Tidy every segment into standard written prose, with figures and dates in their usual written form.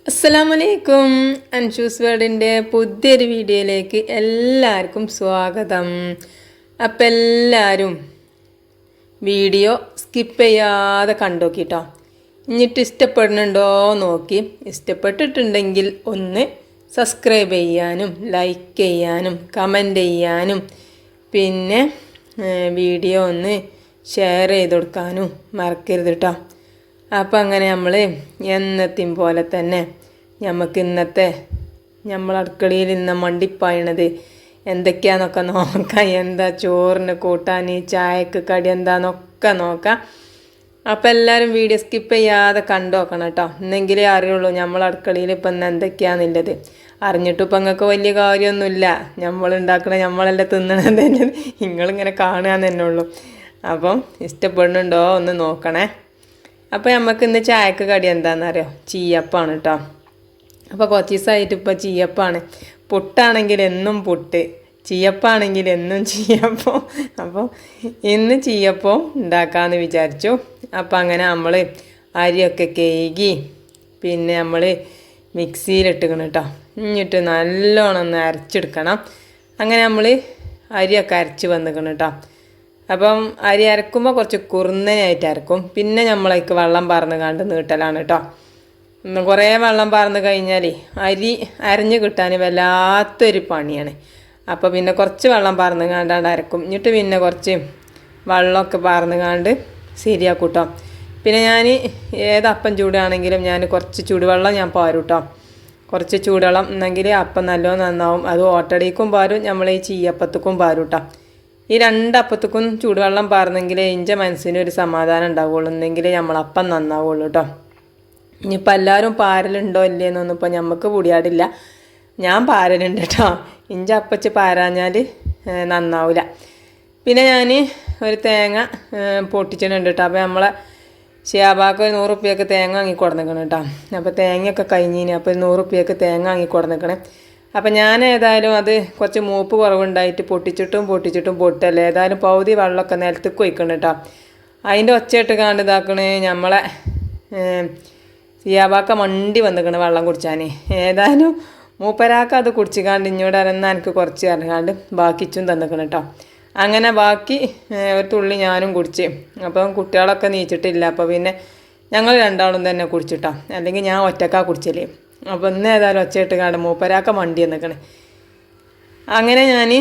അസ്സലാമലൈക്കും. അൻഷൂസ് വേർഡിൻ്റെ പുതിയൊരു വീഡിയോയിലേക്ക് എല്ലാവർക്കും സ്വാഗതം. അപ്പം എല്ലാവരും വീഡിയോ സ്കിപ്പ് ചെയ്യാതെ കണ്ടോക്കിട്ടോ. എന്നിട്ട് ഇഷ്ടപ്പെടുന്നുണ്ടോ നോക്കി, ഇഷ്ടപ്പെട്ടിട്ടുണ്ടെങ്കിൽ ഒന്ന് സബ്സ്ക്രൈബ് ചെയ്യാനും ലൈക്ക് ചെയ്യാനും കമൻറ്റ് ചെയ്യാനും പിന്നെ വീഡിയോ ഒന്ന് ഷെയർ ചെയ്ത് കൊടുക്കാനും മറക്കരുത് കേട്ടോ. അപ്പം അങ്ങനെ നമ്മൾ എന്നത്തെയും പോലെ തന്നെ നമുക്ക് ഇന്നത്തെ നമ്മൾ അടുക്കളയിൽ ഇന്ന് മണ്ടിപ്പായണത് എന്തൊക്കെയാണെന്നൊക്കെ നോക്കാം. എന്താ ചോറിന് കൂട്ടാൻ, ചായക്ക് കടി എന്താണെന്നൊക്കെ നോക്കാം. അപ്പം എല്ലാവരും വീഡിയോ സ്കിപ്പ് ചെയ്യാതെ കണ്ടു നോക്കണം കേട്ടോ. എന്നെങ്കിലേ അറിയുള്ളൂ നമ്മൾ അടുക്കളയിൽ ഇപ്പം ഇന്ന് എന്തൊക്കെയാണെന്നുള്ളത്. അറിഞ്ഞിട്ടും ഇപ്പം നിങ്ങൾക്ക് വലിയ കാര്യമൊന്നുമില്ല. നമ്മളുണ്ടാക്കണ നമ്മളെല്ലാം തിന്നണത് തന്നെ നിങ്ങളിങ്ങനെ കാണുകയെന്ന് തന്നെ ഉള്ളൂ. അപ്പം ഇഷ്ടപ്പെടുന്നുണ്ടോ ഒന്ന് നോക്കണേ. അപ്പോൾ നമുക്ക് ഇന്ന് ചായക്ക് കടി എന്താണെന്നറിയോ? ചീയപ്പാണ് കേട്ടോ. അപ്പോൾ കുറച്ച് ദിവസമായിട്ട് ഇപ്പോൾ ചീയപ്പാണ്. പുട്ടാണെങ്കിൽ എന്നും പുട്ട്, ചീയപ്പാണെങ്കിൽ എന്നും ചീയപ്പം. അപ്പോൾ ഇന്ന് ചീയപ്പം ഉണ്ടാക്കാമെന്ന് വിചാരിച്ചു. അപ്പോൾ അങ്ങനെ നമ്മൾ അരിയൊക്കെ കഴുകി പിന്നെ നമ്മൾ മിക്സിയിലിട്ടിക്കണം കേട്ടോ. എന്നിട്ട് നല്ലോണം ഒന്ന് അരച്ചെടുക്കണം. അങ്ങനെ നമ്മൾ അരിയൊക്കെ അരച്ച് വന്നിക്കണം കേട്ടോ. അപ്പം അരി അരക്കുമ്പോൾ കുറച്ച് കുറുന്നനായിട്ട് അരക്കും. പിന്നെ നമ്മളേക്ക് വെള്ളം പാർന്ന് കണ്ട് നീട്ടലാണ് കേട്ടോ. കുറേ വെള്ളം പാർന്ന് കഴിഞ്ഞാൽ അരി അരഞ്ഞ് കിട്ടാൻ വല്ലാത്തൊരു പണിയാണ്. അപ്പോൾ പിന്നെ കുറച്ച് വെള്ളം പാർന്ന് കണ്ടാണ്ട് അരക്കും. എന്നിട്ട് പിന്നെ കുറച്ച് വെള്ളമൊക്കെ പാർന്ന് കണ്ട് ശരിയാക്കും കേട്ടോ. പിന്നെ ഞാൻ ഏതപ്പം ചൂടാണെങ്കിലും ഞാൻ കുറച്ച് ചൂടുവെള്ളം ഞാൻ പാരും കേട്ടോ. കുറച്ച് ചൂടുവെള്ളം എന്നെങ്കിൽ അപ്പം നല്ലോണം നന്നാവും. അത് ഓട്ടടിക്കും പാരും, നമ്മൾ ഈ ചീയപ്പത്തുക്കും പാരും കേട്ടോ. ഈ രണ്ടപ്പത്തുക്കും ചൂടുവെള്ളം പാർന്നെങ്കിലേ എൻ്റെ മനസ്സിനൊരു സമാധാനം ഉണ്ടാവുള്ളൂ, എന്നെങ്കിലേ നമ്മളപ്പം നന്നാവുള്ളൂ കേട്ടോ. ഇനിയിപ്പോൾ എല്ലാവരും പാരലുണ്ടോ ഇല്ലേന്നൊന്നും ഇപ്പോൾ നമുക്ക് പൊടിയാടില്ല. ഞാൻ പാരലുണ്ട് കേട്ടോ. ഇഞ്ച അപ്പച്ച് പാരാഞ്ഞാൽ നന്നാവില്ല. പിന്നെ ഞാൻ ഒരു തേങ്ങ പൊട്ടിച്ചിട്ടുണ്ട് കേട്ടോ. അപ്പോൾ നമ്മളെ ഷിയാബാക്ക് 100 റുപ്യക്ക് തേങ്ങ വാങ്ങി കൊടുന്നിക്കണം കേട്ടോ. അപ്പോൾ തേങ്ങയൊക്കെ കഴിഞ്ഞിന്. അപ്പോൾ 100 റുപ്യക്ക് തേങ്ങ വാങ്ങി കൊടുന്നിക്കണേ. അപ്പം ഞാൻ ഏതായാലും അത് കുറച്ച് മൂപ്പ് കുറവുണ്ടായിട്ട് പൊട്ടിച്ചിട്ടും പൊട്ടല്ലേ. ഏതായാലും പകുതി വെള്ളമൊക്കെ നിലത്തേക്ക് ഒഴിക്കണം കേട്ടോ. അതിൻ്റെ ഒച്ചയിട്ട് കാണ്ട് ഇതാക്കണേ നമ്മളെ സിയാബാക്ക മണ്ടി വന്നിക്കണം വെള്ളം കുടിച്ചാൻ. ഏതായാലും മൂപ്പരാക്ക അത് കുടിച്ചിക്കാണ്ട് ഇഞ്ഞോട് അരന്നാൽ എനിക്ക് കുറച്ച് അറിയാണ്ട് ബാക്കിച്ചും തന്നിക്കണം കേട്ടോ. അങ്ങനെ ബാക്കി ഒരു തുള്ളി ഞാനും കുടിച്ച്. അപ്പം കുട്ടികളൊക്കെ നീച്ചിട്ടില്ല. അപ്പോൾ പിന്നെ ഞങ്ങൾ രണ്ടാളും തന്നെ കുടിച്ചിട്ടോ. അല്ലെങ്കിൽ ഞാൻ ഒറ്റക്കാ കുടിച്ചല്ലേ. അപ്പോൾ ഇന്ന് ഏതായാലും ഒച്ചയിട്ട് കാണും മൂപ്പരാക്ക മണ്ടി നിൽക്കണേ. അങ്ങനെ ഞാൻ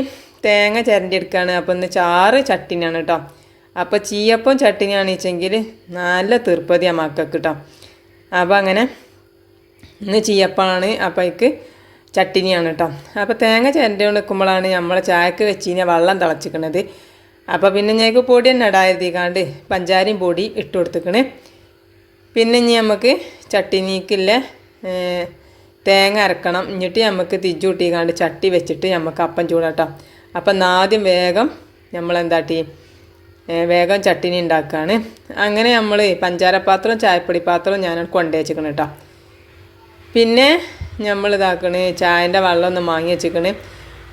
തേങ്ങ ചിരണ്ടി എടുക്കുകയാണ്. അപ്പോൾ ഇന്ന് ചാറ് ചട്ടിനിയാണ് കേട്ടോ. അപ്പോൾ ചീയപ്പം ചട്ടിനിയാണ് വെച്ചെങ്കിൽ നല്ല തീർപ്പതിയാണ് മക്കൾക്ക് കേട്ടോ. അപ്പോൾ അങ്ങനെ ഇന്ന് ചീയപ്പമാണ്, അപ്പോൾ അതിക്ക് ചട്ടിനിയാണ് കേട്ടോ. അപ്പോൾ തേങ്ങ ചിരണ്ടി നിൽക്കുമ്പോഴാണ് നമ്മളെ ചായക്ക് വെച്ചിന് വെള്ളം തിളച്ചിക്കണത്. അപ്പോൾ പിന്നെ ഞങ്ങൾക്ക് പൊടി തന്നെ ഇടാതിരിക്കാണ്ട് പഞ്ചാരയും പൊടി ഇട്ട് കൊടുത്തിക്കണ്. പിന്നെ ഇനി നമുക്ക് ചട്ടിനിക്കില്ല തേങ്ങ അരക്കണം. എന്നിട്ട് നമുക്ക് തിരിച്ചു കൂട്ടിക്കാണ്ട് ചട്ടി വെച്ചിട്ട് നമുക്ക് അപ്പം ചൂടാട്ടോ. അപ്പം ആദ്യം വേഗം നമ്മളെന്താട്ടി വേഗം ചട്ടിനി ഉണ്ടാക്കുകയാണ്. അങ്ങനെ നമ്മൾ പഞ്ചാരപ്പാത്രം ചായപ്പൊടി പാത്രം ഞാൻ കൊണ്ടു വെച്ചിക്കണം കേട്ടോ. പിന്നെ നമ്മൾ ഇതാക്കണ് ചായൻ്റെ വെള്ളം ഒന്ന് വാങ്ങി വെച്ചിക്കണ്.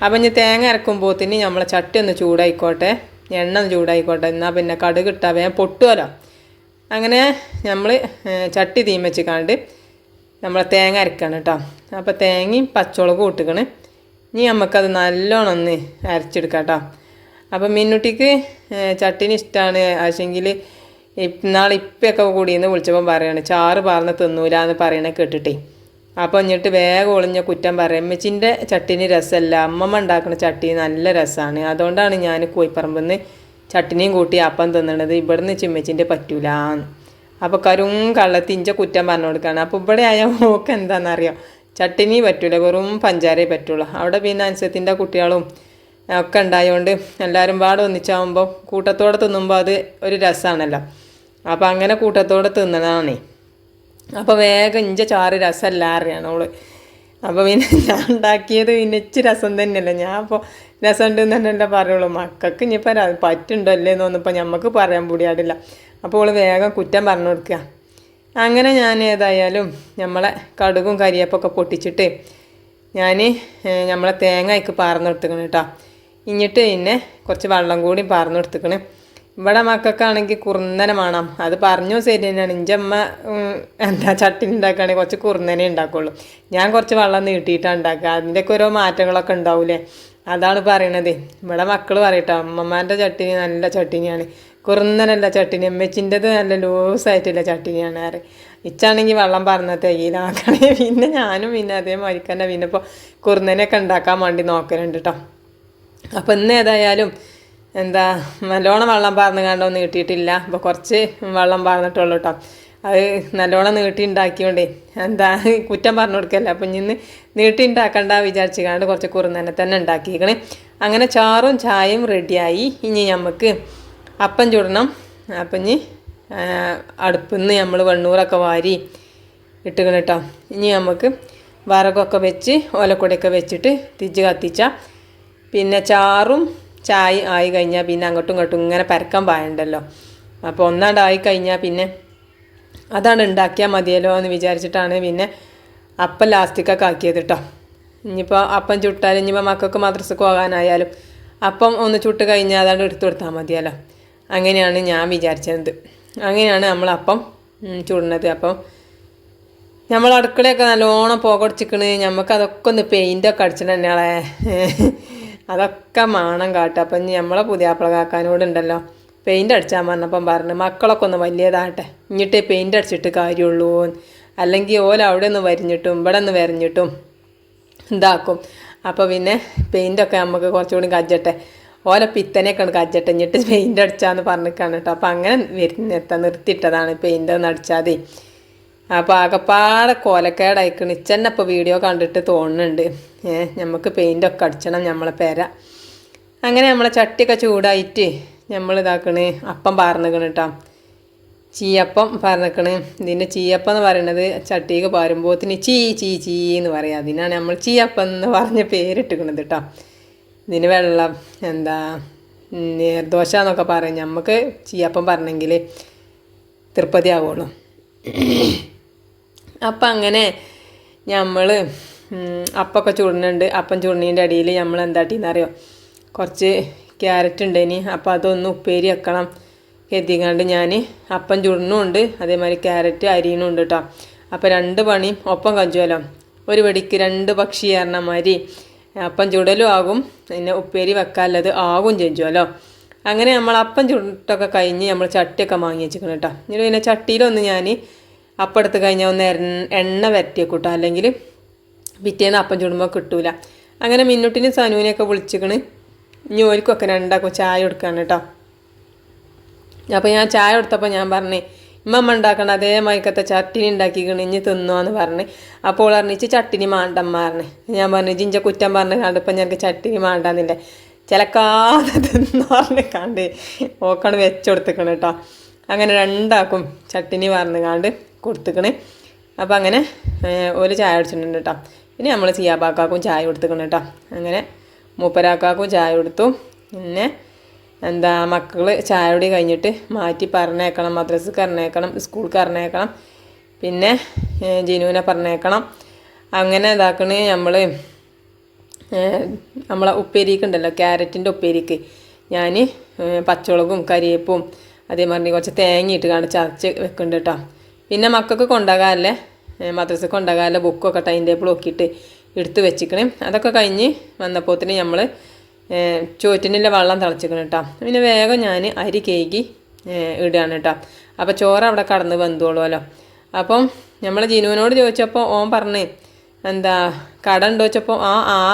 അപ്പം ഇനി തേങ്ങ അരക്കുമ്പോഴത്തേന് നമ്മളെ ചട്ടി ഒന്ന് ചൂടായിക്കോട്ടെ, എണ്ണ ഒന്ന് ചൂടായിക്കോട്ടെ. എന്നാൽ പിന്നെ കടുക് ഇട്ടാൽ വേഗം പൊട്ടുമല്ലോ. അങ്ങനെ നമ്മൾ ചട്ടി തീം വെച്ചിക്കാണ്ട് നമ്മളെ തേങ്ങ അരക്കണം കേട്ടോ. അപ്പോൾ തേങ്ങയും പച്ചമുളകും ഇട്ടിക്കണ്. ഇനി നമുക്കത് നല്ലോണം ഒന്ന് അരച്ചെടുക്കാം കേട്ടോ. അപ്പം മിന്നുട്ടിക്ക് ചട്ടിനി ഇഷ്ടമാണ്. പക്ഷെങ്കിൽ ഇപ്പൊക്കെ കൂടിയെന്ന് വിളിച്ചപ്പം പറയാണ് ചാറ് പാർന്ന് തിന്നൂല എന്ന് പറയണ കേട്ടിട്ടേ. അപ്പോൾ എന്നിട്ട് വേഗം ഒളിഞ്ഞ കുറ്റം പറയും, അമ്മച്ചിൻ്റെ ചട്ടിനി രസമല്ല, അമ്മമ്മ ഉണ്ടാക്കുന്ന ചട്ടിനി നല്ല രസമാണ്. അതുകൊണ്ടാണ് ഞാൻ കോയിപ്പറമ്പിൽ നിന്ന് ചട്ടിനിയും കൂട്ടി അപ്പം തിന്നണത്. ഇവിടുന്ന് ചിമ്മച്ചിൻ്റെ പറ്റൂലാന്ന്. അപ്പോൾ കള്ളത്തിഞ്ച കുറ്റം പറഞ്ഞു കൊടുക്കുകയാണ്. അപ്പോൾ ഇവിടെ ആയാൽ മോക്ക് എന്താണെന്നറിയാം, ചട്ടിനി പറ്റൂല, വെറും പഞ്ചാരേ പറ്റുള്ളൂ. അവിടെ പിന്നെ അനുസത്തിൻ്റെ കുട്ടികളും ഒക്കെ ഉണ്ടായതുകൊണ്ട് എല്ലാവരും പാടെ ഒന്നിച്ചാകുമ്പോൾ കൂട്ടത്തോടെ തിന്നുമ്പോൾ അത് ഒരു രസമാണല്ലോ. അപ്പോൾ അങ്ങനെ കൂട്ടത്തോടെ തിന്നണതാണ്. അപ്പോൾ വേഗം ഇഞ്ച ചാറ് രസമല്ല അറിയണം അവള്. അപ്പോൾ പിന്നെ ഞാൻ ഉണ്ടാക്കിയത് പിന്നെ ഇച്ചിരി രസം തന്നെയല്ല. ഞാൻ അപ്പോൾ രസം ഉണ്ടെന്ന് തന്നെയല്ലേ പറയുള്ളൂ. മക്കൾക്ക് ഇനിയിപ്പോൾ പറ്റുണ്ടോ അല്ലേന്നൊന്നും ഇപ്പോൾ നമുക്ക് പറയാൻ കൂടിയാടില്ല. അപ്പോൾ അവൾ വേഗം കുറ്റം പറഞ്ഞു കൊടുക്കുക. അങ്ങനെ ഞാൻ ഏതായാലും നമ്മളെ കടുകും കരിയപ്പൊക്കെ പൊട്ടിച്ചിട്ട് ഞാൻ നമ്മളെ തേങ്ങ അതിക്ക് പാർന്നെടുത്തിക്കണം കേട്ടോ. എന്നിട്ട് പിന്നെ കുറച്ച് വെള്ളം കൂടി പാർന്നെടുത്തിക്കണം. ഇവിടെ മക്കൾക്കാണെങ്കിൽ കുറുന്നനെ വേണം. അത് പറഞ്ഞു ശരി തന്നെയാണ്. എൻ്റെ അമ്മ എന്താ ചട്ടിനി ഉണ്ടാക്കുകയാണെങ്കിൽ കുറച്ച് കുറുന്നനെ ഉണ്ടാക്കുള്ളൂ. ഞാൻ കുറച്ച് വെള്ളം നീട്ടിയിട്ടാണ് ഉണ്ടാക്കുക. അതിൻ്റെയൊക്കെ ഓരോ മാറ്റങ്ങളൊക്കെ ഉണ്ടാവൂലേ, അതാണ് പറയണത്. ഇവിടെ മക്കൾ പറയട്ടോ അമ്മമാരുടെ ചട്ടിനി നല്ല ചട്ടിനിയാണ്, കുറുന്നനല്ല ചട്ടിനി, അമ്മച്ചിൻ്റെത് നല്ല ലൂസായിട്ടുള്ള ചട്ടിനിയാണ് ആറ്. ഇച്ചാണെങ്കിൽ വെള്ളം പറഞ്ഞ തേയിലാക്കണേ. പിന്നെ ഞാനും പിന്നെ അതേമാതിരി തന്നെ പിന്നെ ഇപ്പോൾ കുറുന്നനെയൊക്കെ ഉണ്ടാക്കാൻ വേണ്ടി നോക്കലുണ്ട് കേട്ടോ. അപ്പോൾ ഇന്ന് ഏതായാലും എന്താ നല്ലോണം വെള്ളം പാർന്ന് കണ്ടൊന്നും നീട്ടിയിട്ടില്ല. അപ്പോൾ കുറച്ച് വെള്ളം പാർന്നിട്ടുള്ളൂ കേട്ടോ. അത് നല്ലോണം നീട്ടി ഉണ്ടാക്കിയോണ്ടേ എന്താ കുറ്റം പറഞ്ഞു കൊടുക്കല്ല. അപ്പം ഇന്ന് നീട്ടി ഉണ്ടാക്കണ്ട വിചാരിച്ച് കണ്ട് കുറച്ച് കുറുന്നനെ തന്നെ ഉണ്ടാക്കിക്കണേ. അങ്ങനെ ചാറും ചായയും റെഡിയായി. ഇനി നമുക്ക് അപ്പം ചുടണം. അപ്പം ഇനി അടുപ്പിൽ നിന്ന് നമ്മൾ വെണ്ണൂറൊക്കെ വാരി ഇട്ടുകണം കേട്ടോ. ഇനി നമുക്ക് വിറകൊക്കെ വെച്ച് ഓലക്കൊടിയൊക്കെ വെച്ചിട്ട് തിരിച്ച് കത്തിച്ചാൽ പിന്നെ ചാറും ചായ ആയി കഴിഞ്ഞാൽ പിന്നെ അങ്ങോട്ടും ഇങ്ങോട്ടും ഇങ്ങനെ പരക്കാൻ പായുണ്ടല്ലോ. അപ്പോൾ ഒന്നാണ്ടായി കഴിഞ്ഞാൽ പിന്നെ അതാണ് ഉണ്ടാക്കിയാൽ മതിയല്ലോ എന്ന് വിചാരിച്ചിട്ടാണ് പിന്നെ അപ്പം ലാസ്റ്റിക്കൊക്കെ ആക്കിയത് കേട്ടോ. ഇനിയിപ്പോൾ അപ്പം ചുട്ടാലും ഇനിയിപ്പോൾ മക്കൾക്ക് മദ്രസക്ക് പോകാനായാലും അപ്പം ഒന്ന് ചുട്ട് കഴിഞ്ഞാൽ അതാണ് എടുത്തു കൊടുത്താൽ മതിയല്ലോ. അങ്ങനെയാണ് ഞാൻ വിചാരിച്ചത്. അങ്ങനെയാണ് നമ്മളപ്പം ചുടുന്നത്. അപ്പം നമ്മൾ അടുക്കളയൊക്കെ നല്ലോണം പുകടിച്ചിക്കണ്. നമുക്കതൊക്കെ ഒന്ന് പെയിൻ്റൊക്കെ അടിച്ചിട്ട് തന്നെയാളെ അതൊക്കെ മാണം കാട്ടുക. അപ്പം ഇനി നമ്മളെ പുതിയാപ്പിള കാക്കാനോടുണ്ടല്ലോ പെയിൻ്റ് അടിച്ചാൽ പറഞ്ഞപ്പം പറഞ്ഞു മക്കളൊക്കെ ഒന്ന് വലിയതാകട്ടെ ഇനിയിട്ടേ പെയിൻ്റ് അടിച്ചിട്ട് കാര്യമുള്ളൂ, അല്ലെങ്കിൽ ഓല അവിടെ ഒന്ന് വരിഞ്ഞിട്ടും ഇവിടെ ഒന്ന് വരഞ്ഞിട്ടും ഇതാക്കും. അപ്പോൾ പിന്നെ പെയിൻ്റൊക്കെ നമുക്ക് കുറച്ചുകൂടി കജ്ജട്ടെ, ഓല പിത്തനെയൊക്കെ കജ്ജട്ടെ എന്നിട്ട് പെയിൻ്റ് അടിച്ചാന്ന് പറഞ്ഞിട്ടാണ് കേട്ടോ. അപ്പോൾ അങ്ങനെ നിർത്തിയിട്ടതാണ് പെയിൻ്റ് ഒന്ന് അടിച്ചാതെ. അപ്പോൾ ആകെപ്പാടെ കോലക്കേടായിക്കണ്. ഇച്ചന്നെ ഇപ്പോൾ വീഡിയോ കണ്ടിട്ട് തോന്നുന്നുണ്ട് നമുക്ക് പെയിൻ്റൊക്കെ അടിച്ചണം നമ്മളെ പേര. അങ്ങനെ നമ്മളെ ചട്ടിയൊക്കെ ചൂടായിട്ട് നമ്മൾ ഇതാക്കണ് അപ്പം പാർന്നിക്കണ് കേട്ടോ. ചീയപ്പം പാർന്നിക്കണ്. ഇതിൻ്റെ ചീയപ്പം എന്ന് പറയുന്നത് ചട്ടിക്ക് പാരുമ്പോത്തിന് ചീ എന്ന് പറയാം. അതിനാണ് നമ്മൾ ചീയപ്പം എന്ന് പറഞ്ഞ പേരിട്ടിക്കണത് കേട്ടോ. ഇതിന് വെള്ളം എന്താ നീർദോശ എന്നൊക്കെ പറയും. നമുക്ക് ചീയപ്പം പറഞ്ഞെങ്കിൽ തൃപ്പതി ആവുള്ളൂ. അപ്പം അങ്ങനെ നമ്മൾ അപ്പമൊക്കെ ചുടുന്നുണ്ട്. അപ്പം ചുടുന്നതിൻ്റെ അടിയിൽ നമ്മൾ എന്താട്ടിന്നറിയോ കുറച്ച് ക്യാരറ്റ് ഉണ്ടേനി. അപ്പോൾ അതൊന്ന് ഉപ്പേരി വെക്കണം കരുതിക്കാണ്ട് ഞാൻ അപ്പം ചുടുന്നുണ്ട് അതേമാതിരി ക്യാരറ്റ് അരിയണുണ്ട് കേട്ടോ. അപ്പോൾ രണ്ട് പണിയും ഒപ്പം കഞ്ചുമല്ലോ, ഒരു വെടിക്ക് രണ്ട് പക്ഷി പറഞ്ഞ മാതിരി അപ്പം ചുടലും ആകും പിന്നെ ഉപ്പേരി വെക്കാനുള്ളത് ആകും ചെഞ്ചുമല്ലോ. അങ്ങനെ നമ്മൾ അപ്പം ചുട്ടൊക്കെ കഴിഞ്ഞ് നമ്മൾ ചട്ടിയൊക്കെ വാങ്ങി വെച്ചിരിക്കണം കേട്ടോ. ഇനി പിന്നെ ചട്ടിയിലൊന്ന് ഞാൻ അപ്പം എടുത്ത് കഴിഞ്ഞാൽ ഒന്ന് എണ്ണ വരട്ടിയൊക്കെ കൂട്ടാം, അല്ലെങ്കിൽ പിറ്റേന്ന് അപ്പം ചുടുമ്പോൾ കിട്ടൂല. അങ്ങനെ മിന്നുട്ടിനും സനുവിനെയൊക്കെ വിളിച്ചിക്കണ്. ഇനി ഓർക്കൊക്കെ രണ്ടാക്കും ചായ കൊടുക്കാണ് കേട്ടോ. അപ്പോൾ ഞാൻ ചായ കൊടുത്തപ്പോൾ ഞാൻ പറഞ്ഞേ ഇമ്മ ഉണ്ടാക്കണം അതേ മയക്കത്തെ ചട്ടിനി ഉണ്ടാക്കിക്കണ് ഇനി തിന്നുവാന്ന് പറഞ്ഞ്. അപ്പോൾ പറഞ്ഞിച്ച് ചട്ടിനി മാണ്ടമ്മ പറഞ്ഞ്. ഞാൻ പറഞ്ഞു ജിഞ്ച കുറ്റം പറഞ്ഞ് കണ്ടിപ്പോൾ ഞങ്ങൾക്ക് ചട്ടിനി മാണ്ടാന്നില്ലേ ചിലക്കാതെ തിന്നു പറഞ്ഞ് കണ്ട് ഓക്കാണ് വെച്ചുകൊടുത്തിക്കണ് കേട്ടോ. അങ്ങനെ രണ്ടാക്കും ചട്ടിനി പറഞ്ഞ് കണ്ട് കൊടുത്തിക്കണ്. അപ്പോൾ അങ്ങനെ ഒരു ചായ അടിച്ചിട്ടുണ്ട് കേട്ടോ. പിന്നെ നമ്മൾ സിയാബാക്കാക്കും ചായ കൊടുത്തിക്കണം കേട്ടോ. അങ്ങനെ മൂപ്പരാക്കാക്കും ചായ കൊടുത്തു. പിന്നെ എന്താ മക്കൾ ചായ കൂടി കഴിഞ്ഞിട്ട് മാറ്റി പറഞ്ഞേക്കണം, മദ്രസക്ക് പറഞ്ഞേക്കണം, സ്കൂൾക്ക് പറഞ്ഞേക്കണം, പിന്നെ ജിനുവിനെ പറഞ്ഞേക്കണം. അങ്ങനെ ഇതാക്കണേ നമ്മളെ ഉപ്പേരിക്ക് ഉണ്ടല്ലോ ക്യാരറ്റിൻ്റെ ഉപ്പേരിക്ക് ഞാൻ പച്ചമുളകും കരിയേപ്പും അതേമാതിരി കുറച്ച് തേങ്ങയിട്ട് കാണും ചതച്ച് വെക്കുന്നുണ്ട് കേട്ടോ. പിന്നെ മക്കൾക്ക് കൊണ്ടുപോകാനല്ലേ മദ്രസക്ക് കൊണ്ടുപോകാനല്ലേ ബുക്കൊക്കെ ടൈം ടേബിൾ നോക്കിയിട്ട് എടുത്ത് വെച്ചിക്കണേ. അതൊക്കെ കഴിഞ്ഞ് വന്നപ്പോഴത്തേന് നമ്മൾ ചോറ്റിനുള്ള വെള്ളം തിളച്ചിക്കണം കേട്ടോ. പിന്നെ വേഗം ഞാൻ അരി കേകി ഇടുകയാണ് കേട്ടോ. അപ്പോൾ ചോറ് അവിടെ കടന്ന് വെന്തോളുമല്ലോ. അപ്പം നമ്മൾ ജിനുവിനോട് ചോദിച്ചപ്പോൾ ഓൻ പറഞ്ഞേ എന്താ കട ഉണ്ടോ ചോദിച്ചപ്പോൾ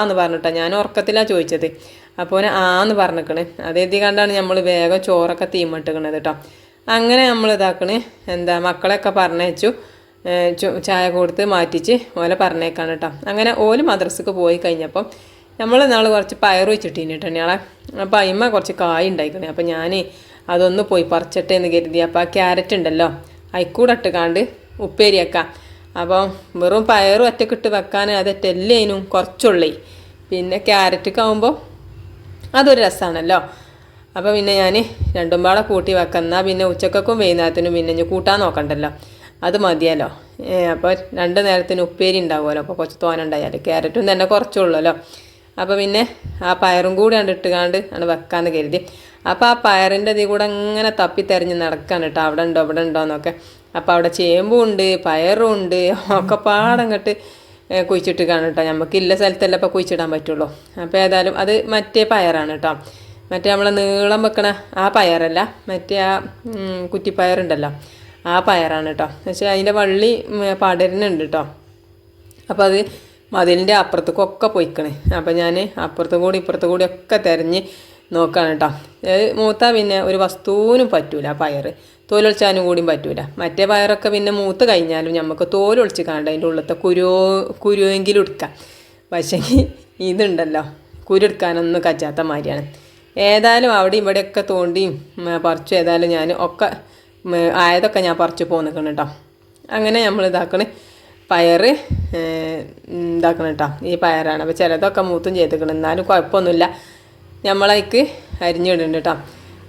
എന്ന് പറഞ്ഞിട്ടോ. ഞാൻ ഉറക്കത്തിലാണ് ചോദിച്ചത്. അപ്പോൾ ആന്ന് പറഞ്ഞിക്കണേ. അതേതി കണ്ടാണ് നമ്മൾ വേഗം ചോറൊക്കെ തീമിട്ടിക്കണത് കേട്ടോ. അങ്ങനെ നമ്മൾ ഇതാക്കണേ എന്താ മക്കളെയൊക്കെ പറഞ്ഞയച്ചു, ചായ കൊടുത്ത് മാറ്റിച്ച് ഓലെ പറഞ്ഞേക്കാണ് കേട്ടോ. അങ്ങനെ ഓല് മദ്രസക്ക് പോയി കഴിഞ്ഞപ്പം നമ്മൾ നാൾ കുറച്ച് പയർ വെച്ചിട്ടിന് കേട്ടോ ഞങ്ങളെ. അപ്പോൾ അതിന്മേൽ കുറച്ച് കായ് ഉണ്ടായിക്കണേ. അപ്പോൾ ഞാൻ അതൊന്ന് പോയി പറിച്ചിട്ടേ എന്ന് കരുതി. അപ്പോൾ ആ ക്യാരറ്റ് ഉണ്ടല്ലോ അതിക്കൂടെ ഇട്ടുകാണ്ട് ഉപ്പേരിയൊക്കെ. അപ്പം വെറും പയറും ഒറ്റക്കിട്ട് വെക്കാൻ അതൊറ്റല്ലേനും കുറച്ചുള്ളേ. പിന്നെ ക്യാരറ്റൊക്കെ ആകുമ്പോൾ അതൊരു രസമാണല്ലോ. അപ്പോൾ പിന്നെ ഞാൻ രണ്ടും പാടെ കൂട്ടി വെക്കുന്ന പിന്നെ ഉച്ചക്കും വൈകുന്നേരത്തിനും പിന്നെ ഞാൻ കൂട്ടാൻ നോക്കണ്ടല്ലോ, അത് മതിയല്ലോ. അപ്പോൾ രണ്ട് നേരത്തിന് ഉപ്പേരി ഉണ്ടാവുമല്ലോ. അപ്പോൾ കുറച്ച് തോനുണ്ടായാൽ ക്യാരറ്റും തന്നെ കുറച്ചുള്ളല്ലോ. അപ്പോൾ പിന്നെ ആ പയറും കൂടി ഇട്ടുകാണ്ട് ആണ് വെക്കാമെന്ന് കരുതി. അപ്പോൾ ആ പയറിൻ്റെ ഇതിൽ കൂടെ അങ്ങനെ തപ്പി തിരഞ്ഞ് നടക്കാണ് കേട്ടോ, അവിടെ ഉണ്ടോ ഇവിടെ ഉണ്ടോ എന്നൊക്കെ. അപ്പോൾ അവിടെ ചേമ്പും ഉണ്ട് പയറും ഉണ്ട് ഒക്കെ പാടങ്ങോട്ട് കുഴിച്ചിട്ട് കാണും കേട്ടോ. നമുക്കില്ല സ്ഥലത്തല്ല ഇപ്പോൾ കുഴിച്ചിടാൻ പറ്റുള്ളൂ. അപ്പോൾ ഏതായാലും അത് മറ്റേ പയറാണ് കേട്ടോ, മറ്റേ നമ്മൾ നീളം വെക്കണ ആ പയറല്ല, മറ്റേ ആ കുറ്റിപ്പയറുണ്ടല്ലോ ആ പയറാണ് കേട്ടോ. പക്ഷേ അതിൻ്റെ വള്ളി പടരുന്നുണ്ട് കേട്ടോ. അപ്പോൾ അത് മതിലിൻ്റെ അപ്പുറത്തേക്കൊക്കെ പോയിക്കണേ. അപ്പോൾ ഞാൻ അപ്പുറത്തും കൂടി ഇപ്പുറത്തും കൂടി ഒക്കെ തിരഞ്ഞ് നോക്കുകയാണ് കേട്ടോ. മൂത്ത പിന്നെ ഒരു വസ്തുവിനും പറ്റൂല പയർ, തോലൊളിച്ചാനും കൂടിയും പറ്റൂല. മറ്റേ പയറൊക്കെ പിന്നെ മൂത്ത് കഴിഞ്ഞാലും നമുക്ക് തോലൊളിച്ച് കാണണ്ട, അതിൻ്റെ ഉള്ളത്തെ കുരുവെങ്കിലും എടുക്കാം. പക്ഷേ ഇതുണ്ടല്ലോ കുരു എടുക്കാനൊന്നും കച്ചാത്ത മാതിരിയാണ്. ഏതായാലും അവിടെ ഇവിടെയൊക്കെ തോണ്ടിയും പറിച്ചു. ഏതായാലും ഞാൻ ഒക്കെ ആയതൊക്കെ ഞാൻ പറിച്ചു പോന്നിക്കണം കേട്ടോ. അങ്ങനെ നമ്മൾ ഇതാക്കണേ പയർ ഇതാക്കണം കേട്ടോ. ഈ പയറാണ്. അപ്പോൾ ചിലതൊക്കെ മൂത്തും ചെയ്തിക്കണം, എന്നാലും കുഴപ്പമൊന്നുമില്ല. നമ്മളതിക്ക് അരിഞ്ഞിടുന്നുണ്ട് കേട്ടോ.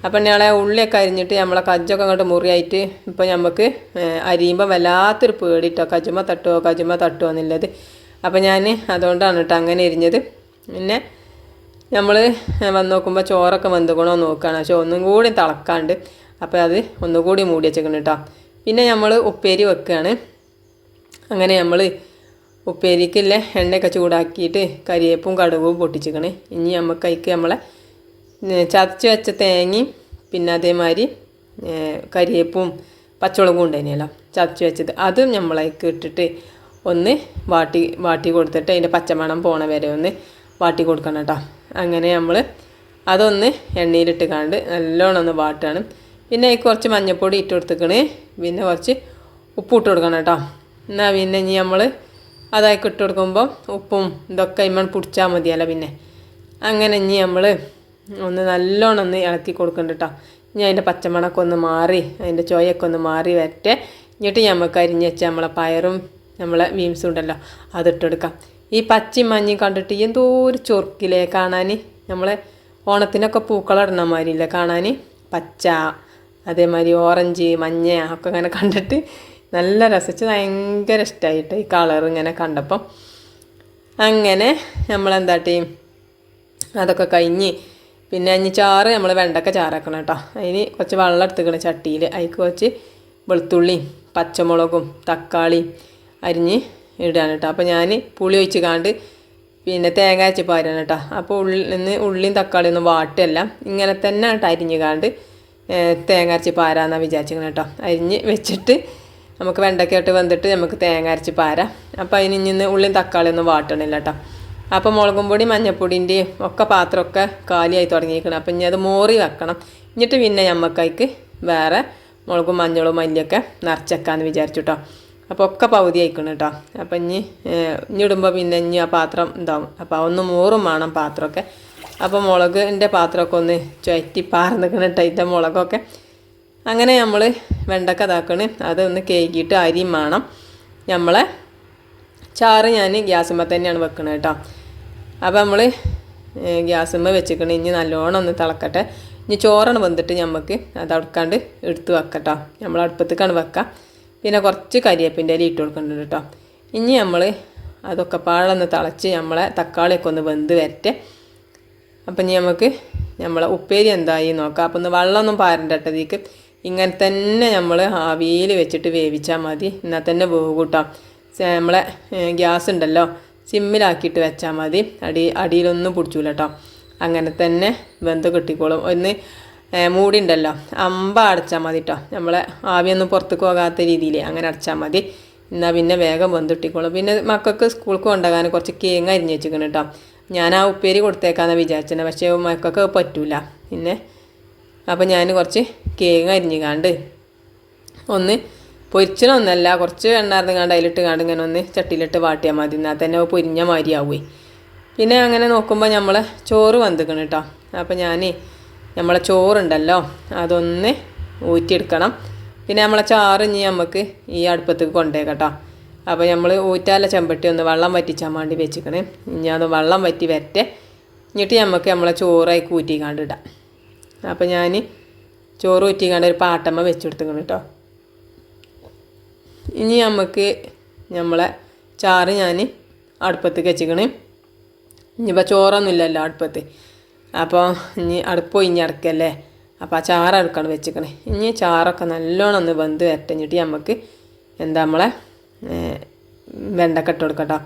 അപ്പം ഞങ്ങളെ ഉള്ളിയൊക്കെ അരിഞ്ഞിട്ട് നമ്മളെ കജ്ജൊക്കെ അങ്ങോട്ട് മുറിയായിട്ട് ഇപ്പോൾ നമുക്ക് അരിയുമ്പോൾ വല്ലാത്തൊരു പേടിട്ടോ, കജുമ തട്ടുമോ എന്നുള്ളത്. അപ്പോൾ ഞാൻ അതുകൊണ്ടാണ് കേട്ടോ അങ്ങനെ എരിഞ്ഞത്. പിന്നെ നമ്മൾ വന്ന് നോക്കുമ്പോൾ ചോറൊക്കെ വെന്തുക്കണോ നോക്കുകയാണ്. പക്ഷെ ഒന്നും കൂടി തിളക്കാണ്ട്, അപ്പോൾ അത് ഒന്നുകൂടി മൂടി വെച്ചേക്കണം കേട്ടോ. പിന്നെ നമ്മൾ ഉപ്പേരി വെക്കുകയാണ്. അങ്ങനെ നമ്മൾ ഉപ്പേരിക്കില്ലേ എണ്ണയൊക്കെ ചൂടാക്കിയിട്ട് കരിവേപ്പും കടുകും പൊട്ടിച്ചിക്കണേ. ഇനി നമുക്ക് അതിക്ക് നമ്മളെ ചതച്ച് വെച്ച തേങ്ങയും പിന്നെ അതേമാതിരി കരിവേപ്പും പച്ചമുളകും ഉണ്ടായിരുന്നല്ലോ ചതച്ച് വെച്ചത്, അതും നമ്മളതിക്ക് ഇട്ടിട്ട് ഒന്ന് വാട്ടി കൊടുത്തിട്ട് അതിൻ്റെ പച്ചമണം പോണ വരെ ഒന്ന് വാട്ടി കൊടുക്കണം കേട്ടോ. അങ്ങനെ നമ്മൾ അതൊന്ന് എണ്ണയിലിട്ട് കണ്ട് നല്ലോണം ഒന്ന് വാട്ടാണ്. പിന്നെ അതിൽ കുറച്ച് മഞ്ഞൾപ്പൊടി ഇട്ട് കൊടുത്തിക്കണേ, പിന്നെ കുറച്ച് ഉപ്പ് ഇട്ട് കൊടുക്കണം കേട്ടോ. എന്നാൽ പിന്നെ ഇനി നമ്മൾ അതായിക്ക് ഇട്ട് കൊടുക്കുമ്പോൾ ഉപ്പും ഇതൊക്കെ ഇമ്മൺ പിടിച്ചാൽ മതിയല്ലോ. പിന്നെ അങ്ങനെ ഇനി നമ്മൾ ഒന്ന് നല്ലോണം ഒന്ന് ഇളക്കി കൊടുക്കണ്ട കേട്ടോ. ഇനി അതിൻ്റെ പച്ചമണമൊക്കെ ഒന്ന് മാറി അതിൻ്റെ ചോയൊക്കെ ഒന്ന് മാറി വരട്ടെ. എന്നിട്ട് നമുക്ക് അരിഞ്ഞ് വെച്ചാൽ നമ്മളെ പയറും നമ്മളെ ബീൻസും ഉണ്ടല്ലോ അതിട്ടെടുക്കാം. ഈ പച്ചയും മഞ്ഞയും കണ്ടിട്ട് എന്തോ ഒരു ചൊറുക്കിലേ കാണാൻ. നമ്മളെ ഓണത്തിനൊക്കെ പൂക്കളിടണ മാതിരിയില്ലേ കാണാൻ, പച്ച അതേമാതിരി ഓറഞ്ച് മഞ്ഞ ഒക്കെ ഇങ്ങനെ കണ്ടിട്ട് നല്ല രസിച്ച് ഭയങ്കര ഇഷ്ടമായിട്ട് ഈ കളർ ഇങ്ങനെ കണ്ടപ്പം. അങ്ങനെ നമ്മളെന്താട്ടി അതൊക്കെ കഴിഞ്ഞ് പിന്നെ അഞ്ഞ് ചാറ് നമ്മൾ വെണ്ടക്ക ചാറാക്കണം കേട്ടോ. അതിന് കുറച്ച് വെള്ളം എടുത്തുക്കണം ചട്ടിയിൽ. അതിക്ക് കുറച്ച് വെളുത്തുള്ളിയും പച്ചമുളകും തക്കാളിയും അരിഞ്ഞ് ഇടാണ് കേട്ടോ. അപ്പോൾ ഞാൻ പുളി ഒഴിച്ച് കാണ്ട് പിന്നെ തേങ്ങ അരച്ച് പാരാണ് കേട്ടോ. അപ്പോൾ ഉള്ളിയും തക്കാളിയൊന്നും വാട്ടല്ല, ഇങ്ങനെ തന്നെ കേട്ടോ അരിഞ്ഞ് കാണ്ട് തേങ്ങ അരച്ച് പാരാന്നാണ് വിചാരിച്ചിരിക്കണം കേട്ടോ. അരിഞ്ഞ് വെച്ചിട്ട് നമുക്ക് വെണ്ടയ്ക്കായിട്ട് വന്നിട്ട് നമുക്ക് തേങ്ങ അരച്ച് പാരാം. അപ്പോൾ അതിന് ഇന്ന് ഉള്ളിയും തക്കാളിയൊന്നും വാട്ടണില്ല കേട്ടോ. അപ്പോൾ മുളകും പൊടി മഞ്ഞപ്പൊടിൻ്റെയും ഒക്കെ പാത്രമൊക്കെ കാലിയായി തുടങ്ങിയിരിക്കണം. അപ്പം ഇനി അത് മോറി വെക്കണം. എന്നിട്ട് പിന്നെ ഞമ്മക്കൈക്ക് വേറെ മുളകും മഞ്ഞളും മല്ലിയൊക്കെ നിറച്ചേക്കാമെന്ന് വിചാരിച്ചു കേട്ടോ. അപ്പോൾ ഒക്കെ പകുതി ആയിക്കണം കേട്ടോ. അപ്പം ഇനി ഇടുമ്പോൾ പിന്നെ ഇനി ആ പാത്രം ഇതാവും. അപ്പോൾ ഒന്ന് മോറും വേണം പാത്രമൊക്കെ. അപ്പോൾ മുളകിൻ്റെ പാത്രമൊക്കെ ഒന്ന് ചുറ്റി പാർന്നിക്കണം കേട്ടോ ഇതിൻ്റെ മുളകൊക്കെ. അങ്ങനെ നമ്മൾ വെണ്ടക്ക ഇതാക്കണ്, അതൊന്ന് കേക്കിയിട്ട് അരിയും വേണം. നമ്മളെ ചാറ് ഞാൻ ഗ്യാസുമ്മ തന്നെയാണ് വെക്കണത് കേട്ടോ. അപ്പോൾ നമ്മൾ ഗ്യാസുമ്മ വെച്ചിക്കണേ. ഇനി നല്ലോണം ഒന്ന് തിളക്കട്ടെ. ഇനി ചോറാണ് വന്നിട്ട് നമുക്ക് അത് അടുക്കാണ്ട് എടുത്ത് വെക്കട്ടോ. നമ്മൾ അടുപ്പത്തേക്കാണ് വെക്കാം. പിന്നെ കുറച്ച് കരിവേപ്പിൻ്റെ ഇല ഇട്ട് കൊടുക്കുന്നുണ്ട് കേട്ടോ. ഇനി നമ്മൾ അതൊക്കെ പാടൊന്ന് തിളച്ച് നമ്മളെ തക്കാളിയൊക്കെ ഒന്ന് വെന്ത് വരട്ടെ. അപ്പം ഇനി നമുക്ക് നമ്മളെ ഉപ്പേരി എന്തായി നോക്കാം. അപ്പം ഒന്ന് വെള്ളമൊന്നും പാരണ്ടട്ടതിക്ക് ഇങ്ങനെ തന്നെ നമ്മൾ ആവിയിൽ വെച്ചിട്ട് വേവിച്ചാൽ മതി. എന്നാൽ തന്നെ വേവും കേട്ടോ. നമ്മളെ ഗ്യാസ് ഉണ്ടല്ലോ സിമ്മിലാക്കിയിട്ട് വെച്ചാൽ മതി. അടിയിലൊന്നും പിടിച്ചില്ല കേട്ടോ. അങ്ങനെ തന്നെ വെന്ത് കിട്ടിക്കോളും. ഒന്ന് മൂടി ഉണ്ടല്ലോ അടച്ചാൽ മതി കേട്ടോ. നമ്മളെ ആവിയൊന്നും പുറത്തേക്ക് പോകാത്ത രീതിയിൽ അങ്ങനെ അടച്ചാൽ മതി. എന്നാൽ പിന്നെ വേഗം വെന്ത് കിട്ടിക്കോളും. പിന്നെ മക്കൾക്ക് സ്കൂൾക്ക് കൊണ്ടുപോകാൻ കുറച്ച് കേങ്ങ അരിഞ്ഞ് വെച്ചിരിക്കണം കേട്ടോ. ഞാൻ ആ ഉപ്പേരി കൊടുത്തേക്കാന്ന് വിചാരിച്ചത്, പക്ഷേ മക്കൾക്ക് പറ്റൂല. പിന്നെ അപ്പോൾ ഞാൻ കുറച്ച് കേങ്ങ അരിഞ്ഞുകാണ്ട് ഒന്ന് പൊരിച്ചണമൊന്നല്ല, കുറച്ച് എണ്ണാർന്ന് കണ്ട് അതിലിട്ട് കണ്ട് ഇങ്ങനെ ഒന്ന് ചട്ടിയിലിട്ട് വാട്ടിയാൽ മതി. എന്നാൽ തന്നെ പൊരിഞ്ഞ മാതിരിയാവുമേ. പിന്നെ അങ്ങനെ നോക്കുമ്പോൾ നമ്മളെ ചോറ് വന്നിക്കണം കേട്ടോ. അപ്പോൾ ഞാൻ നമ്മളെ ചോറുണ്ടല്ലോ അതൊന്ന് ഊറ്റിയെടുക്കണം. പിന്നെ നമ്മളെ ചാറ് ഇനി നമുക്ക് ഈ അടുപ്പത്തേക്ക് കൊണ്ടേക്കട്ടോ. അപ്പോൾ നമ്മൾ ഊറ്റാല ചെമ്പട്ടി ഒന്ന് വെള്ളം വറ്റിച്ചാൻ വേണ്ടി വെച്ചിക്കണേ. ഇനി അത് വെള്ളം വറ്റി വരട്ടെ. എന്നിട്ട് നമുക്ക് നമ്മളെ ചോറായി ഊറ്റിക്കാണ്ടിടാം. അപ്പോൾ ഞാൻ ചോറ് ഊറ്റിക്കാണ്ട് ഒരു പാട്ടമ്മ വെച്ചെടുത്തിക്കണം കേട്ടോ. ഇനി നമുക്ക് നമ്മളെ ചാറ് ഞാൻ അടുപ്പത്തേക്ക് വെച്ചിക്കണേ. ഇനിയിപ്പോൾ ചോറൊന്നുമില്ലല്ലോ അടുപ്പത്ത്. അപ്പോൾ ഇനി അടുപ്പ് ഒഴിഞ്ഞടക്കല്ലേ, അപ്പോൾ ആ ചാറ് അടുക്കാണ് വെച്ചിക്കണേ. ഇനി ചാറൊക്കെ നല്ലോണം ഒന്ന് വെന്ത് വരട്ടഞ്ഞിട്ട് നമുക്ക് എന്താ നമ്മളെ വെണ്ടക്ക ഇട്ട് കൊടുക്കട്ടോ.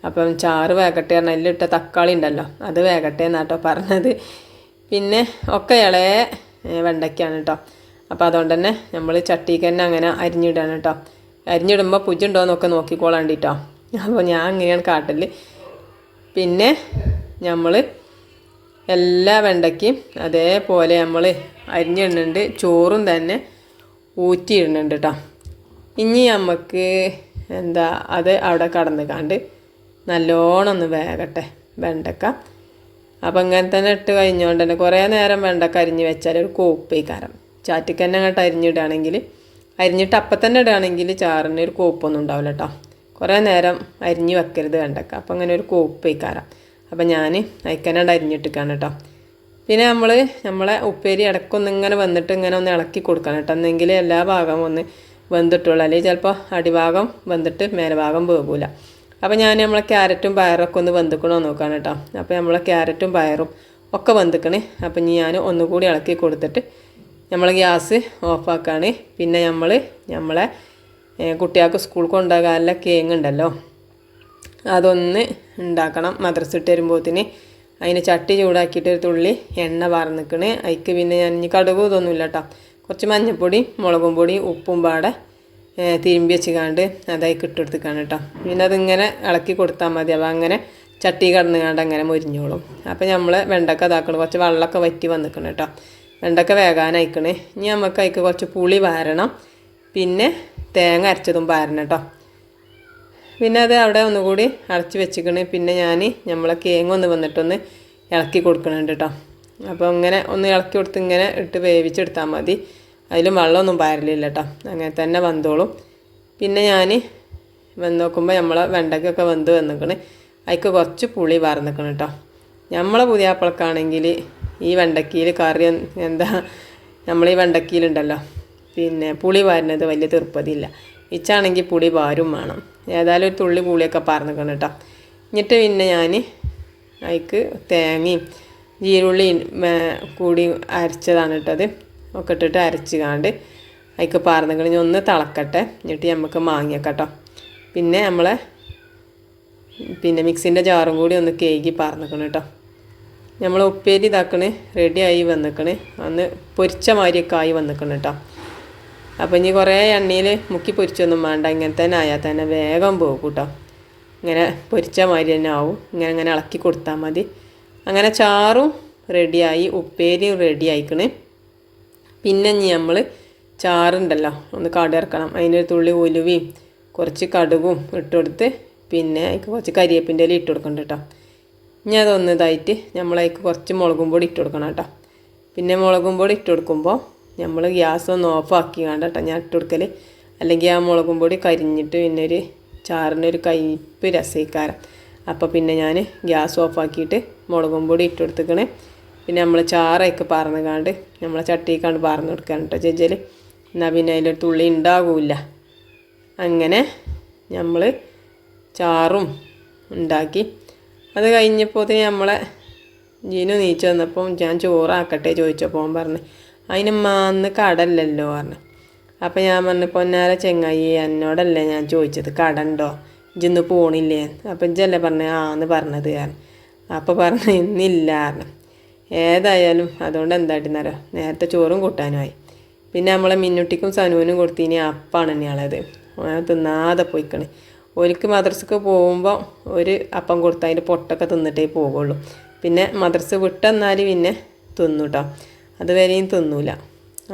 അപ്പം ചാറ് വേകട്ടെ പറഞ്ഞാൽ അതിലിട്ട തക്കാളി ഉണ്ടല്ലോ അത് വേകട്ടെ എന്നാട്ടോ പറഞ്ഞത്. പിന്നെ ഒക്കെ ഇളയ വെണ്ടയ്ക്കാണ് കേട്ടോ. അപ്പോൾ അതുകൊണ്ട് തന്നെ നമ്മൾ ചട്ടിക്ക് തന്നെ അങ്ങനെ അരിഞ്ഞിടാണ് കേട്ടോ. അരിഞ്ഞിടുമ്പോൾ പുജുണ്ടോ എന്നൊക്കെ നോക്കിക്കോളാണ്ടിട്ടോ. അപ്പോൾ ഞാൻ അങ്ങനെയാണ് കാട്ടല്. പിന്നെ നമ്മൾ എല്ലാ വെണ്ടയ്ക്കും അതേപോലെ നമ്മൾ അരിഞ്ഞിടുന്നുണ്ട്, ചോറും തന്നെ ഊറ്റിയിടുന്നുണ്ട് കേട്ടോ. ഇനി നമുക്ക് എന്താ അത് അവിടെ കടന്ന് കണ്ട് നല്ലോണം ഒന്ന് വേകട്ടെ വെണ്ടക്ക. അപ്പം ഇങ്ങനെ തന്നെ ഇട്ട് കഴിഞ്ഞുകൊണ്ട് തന്നെ കുറേ നേരം വെണ്ടക്ക അരിഞ്ഞ് വെച്ചാൽ ഒരു കോപ്പേക്കാരം. ചാറ്റിക്ക് തന്നെ അങ്ങോട്ട് അരിഞ്ഞിടുകയാണെങ്കിൽ, അരിഞ്ഞിട്ട് അപ്പം തന്നെ ഇടുകയാണെങ്കിൽ ചാറിന് ഒരു കോപ്പൊന്നും ഉണ്ടാവില്ല കേട്ടോ. കുറേ നേരം അരിഞ്ഞ് വെക്കരുത് വെണ്ടക്ക, അപ്പം അങ്ങനെ ഒരു കോപ്പേക്കാരം. അപ്പം ഞാൻ അയക്കനാണ്ട് അരിഞ്ഞിട്ടിക്കാണ് കേട്ടോ. പിന്നെ നമ്മളെ ഉപ്പേരി ഇടയ്ക്കൊന്ന് ഇങ്ങനെ വന്നിട്ട് ഇങ്ങനെ ഒന്ന് ഇളക്കി കൊടുക്കണം കേട്ടോ, എന്നെങ്കിൽ എല്ലാ ഭാഗവും ഒന്ന് വെന്തിട്ടുള്ളൂ. അല്ലെങ്കിൽ ചിലപ്പോൾ അടിഭാഗം വെന്തിട്ട് മേൽഭാഗം വേകൂല. അപ്പോൾ ഞാൻ നമ്മളെ ക്യാരറ്റും പയറൊക്കെ ഒന്ന് വെന്തിക്കണോ നോക്കുകയാണ് കേട്ടോ. അപ്പോൾ നമ്മളെ ക്യാരറ്റും പയറും ഒക്കെ വെന്തിക്കണേ. അപ്പം ഇനി ഞാൻ ഒന്നുകൂടി ഇളക്കി കൊടുത്തിട്ട് നമ്മൾ ഗ്യാസ് ഓഫാക്കാണ്. പിന്നെ നമ്മളെ കുട്ടികൾക്ക് സ്കൂൾ കൊണ്ടുപോകാനുള്ള കേങ്ങ് ഉണ്ടല്ലോ അതൊന്ന് ഉണ്ടാക്കണം. മദ്രസ ഇട്ട് വരുമ്പോഴത്തേന് അതിന് ചട്ടി ചൂടാക്കിയിട്ട് ഒരു തുള്ളി എണ്ണ വാർന്ന് നിൽക്കണേ. അതിക്ക് പിന്നെ ഞാൻ ഇനി കടുകും ഇതൊന്നുമില്ല കേട്ടോ. കുറച്ച് മഞ്ഞൾപ്പൊടി മുളകും പൊടി ഉപ്പും പാടെ തിരുമ്പി വെച്ചുകാണ്ട് അതായിക്ക് ഇട്ടെടുത്തിക്കാണ് കേട്ടോ. പിന്നെ അതിങ്ങനെ ഇളക്കി കൊടുത്താൽ മതി. അപ്പോൾ അങ്ങനെ ചട്ടി കടന്നുകാണ്ട് അങ്ങനെ മൊരിഞ്ഞോളും. അപ്പോൾ നമ്മൾ വെണ്ടക്ക ഇതാക്കണം. കുറച്ച് വെള്ളമൊക്കെ വറ്റി വന്നിക്കണം കേട്ടോ. വെണ്ടക്ക വേകാനയക്കണേ. ഇനി നമുക്ക് അതിക്ക് കുറച്ച് പുളി വാരണം, പിന്നെ തേങ്ങ അരച്ചതും വാരണം കേട്ടോ. പിന്നെ അത് അവിടെ ഒന്നുകൂടി അടച്ച് വെച്ചിക്കണേ. പിന്നെ നമ്മളെ കേങ്ങൊന്ന് വന്നിട്ടൊന്ന് ഇളക്കി കൊടുക്കണുണ്ട് കേട്ടോ. അപ്പോൾ ഇങ്ങനെ ഒന്ന് ഇളക്കി കൊടുത്ത് ഇങ്ങനെ ഇട്ട് വേവിച്ചെടുത്താൽ മതി. അതിലും വെള്ളമൊന്നും പാരലില്ല കേട്ടോ, അങ്ങനെ തന്നെ വന്നോളും. പിന്നെ ഞാൻ വന്ന് നോക്കുമ്പോൾ നമ്മളെ വെണ്ടയ്ക്കൊക്കെ വെന്ത് വന്നിക്കണ്. അതിക്ക് കുറച്ച് പുളി വാർന്നിക്കണം കേട്ടോ. നമ്മളെ പുതിയാപ്പിളക്കാണെങ്കിൽ ഈ വെണ്ടക്കയിൽ കറി എന്താ നമ്മളീ വെണ്ടക്കയിലുണ്ടല്ലോ പിന്നെ പുളി വാരുന്നത് വലിയ തീർപ്പതില്ല. ഇച്ചാണെങ്കിൽ പുളി വാരും വേണം. ഏതായാലും ഒരു തുള്ളി പുളിയൊക്കെ പറഞ്ഞിക്കണം കേട്ടോ. എന്നിട്ട് പിന്നെ ഞാൻ അതിക്ക് തേങ്ങയും ജീരുള്ളിയും കൂടി അരച്ചതാണ് കേട്ടത് ഒക്കെ ഇട്ടിട്ട് അരച്ച് കാണ്ട് അതിക്ക് പറഞ്ഞിക്കണെങ്കിൽ ഒന്ന് തിളക്കട്ടെ. എന്നിട്ട് നമുക്ക് മാങ്ങിയേക്കാം കേട്ടോ. പിന്നെ മിക്സിൻ്റെ ജാറും കൂടി ഒന്ന് കേകി പറഞ്ഞിക്കണം കേട്ടോ. നമ്മൾ ഉപ്പേരി ഇതാക്കണേ റെഡിയായി വന്നിക്കണേ. അന്ന് പൊരിച്ച മാതിരിയൊക്കെ ആയി വന്നിക്കണം കേട്ടോ. അപ്പോൾ ഇനി കുറേ എണ്ണയിൽ മുക്കി പൊരിച്ചൊന്നും വേണ്ട, ഇങ്ങനെ തന്നെ ആയാൽ തന്നെ വേഗം പോകും കേട്ടോ. ഇങ്ങനെ പൊരിച്ച മാതിരി തന്നെ ആവും. ഇങ്ങനെ ഇളക്കി കൊടുത്താൽ മതി. അങ്ങനെ ചാറും റെഡിയായി, ഉപ്പേരിയും റെഡി ആയിക്കണേ. പിന്നെ ഇനി നമ്മൾ ചാറുണ്ടല്ലോ ഒന്ന് കടയിറക്കണം. അതിനൊരു തുള്ളി ഉലുവയും കുറച്ച് കടുകും ഇട്ട് കൊടുത്ത് പിന്നെ അതിക്ക് കുറച്ച് കരിവേപ്പിൻ്റെ ഇല ഇട്ട് കൊടുക്കണം കേട്ടോ. ഇനി അതൊന്ന് ഇതായിട്ട് നമ്മളതിക്ക് കുറച്ച് മുളകും പൊടി ഇട്ട് കൊടുക്കണം കേട്ടോ. പിന്നെ മുളകും പൊടി ഇട്ട് കൊടുക്കുമ്പോൾ നമ്മൾ ഗ്യാസ് ഒന്ന് ഓഫാക്കി കണ്ട കേട്ടോ ഞാൻ ഇട്ട് കൊടുക്കൽ. അല്ലെങ്കിൽ ആ മുളകും പൊടി കരിഞ്ഞിട്ട് പിന്നെ ഒരു ചാറിനൊരു കയ്പ്പ് രസയിക്കാരം. അപ്പോൾ പിന്നെ ഞാൻ ഗ്യാസ് ഓഫാക്കിയിട്ട് മുളകും പൊടി ഇട്ട് കൊടുത്തിക്കണേ. പിന്നെ നമ്മൾ ചാറയൊക്കെ പറന്ന് കാണ്ട് നമ്മളെ ചട്ടിക്കാണ്ട് പറന്ന് കൊടുക്കാൻ കേട്ടോ ചെജ്ജൽ. എന്നാൽ പിന്നെ അതിലൊരു തുള്ളി ഉണ്ടാകില്ല. അങ്ങനെ നമ്മൾ ചാറും ഉണ്ടാക്കി. അത് കഴിഞ്ഞപ്പോൾ നമ്മളെ ജീനു നീച്ച് വന്നപ്പം ഞാൻ ചോറാക്കട്ടെ ചോദിച്ചപ്പോൾ പറഞ്ഞ് അതിന് കടല്ലല്ലോ പറഞ്ഞു. അപ്പം ഞാൻ പറഞ്ഞു പൊന്നാര ചെങ്ങായി എന്നോടല്ലേ ഞാൻ ചോദിച്ചത് കടണ്ടോ, ഇജ്ജിന്ന് പോണില്ലേ? അപ്പം ഇജ്ജല്ലേ പറഞ്ഞത് ആന്ന് പറഞ്ഞത് കാരണം. അപ്പോൾ പറഞ്ഞു ഇന്നില്ല പറഞ്ഞു. ഏതായാലും അതുകൊണ്ട് എന്തായിട്ടെന്നറിയോ നേരത്തെ ചോറും കൂട്ടാനുമായി. പിന്നെ നമ്മളെ മിന്നുട്ടിക്കും സനുവിനും കൊടുത്തിനി അപ്പാണ് തന്നെയാളത്. തിന്നാതെ പോയിക്കണേ. ഒരിക്കൽ മദ്രസക്ക് പോകുമ്പോൾ ഒരു അപ്പം കൊടുത്താൽ അതിൻ്റെ പൊട്ടൊക്കെ തിന്നിട്ടേ പോകുള്ളൂ. പിന്നെ മദ്രസ വിട്ടെന്നാൽ പിന്നെ തിന്നു കേട്ടോ, അതുവരെയും തിന്നൂല,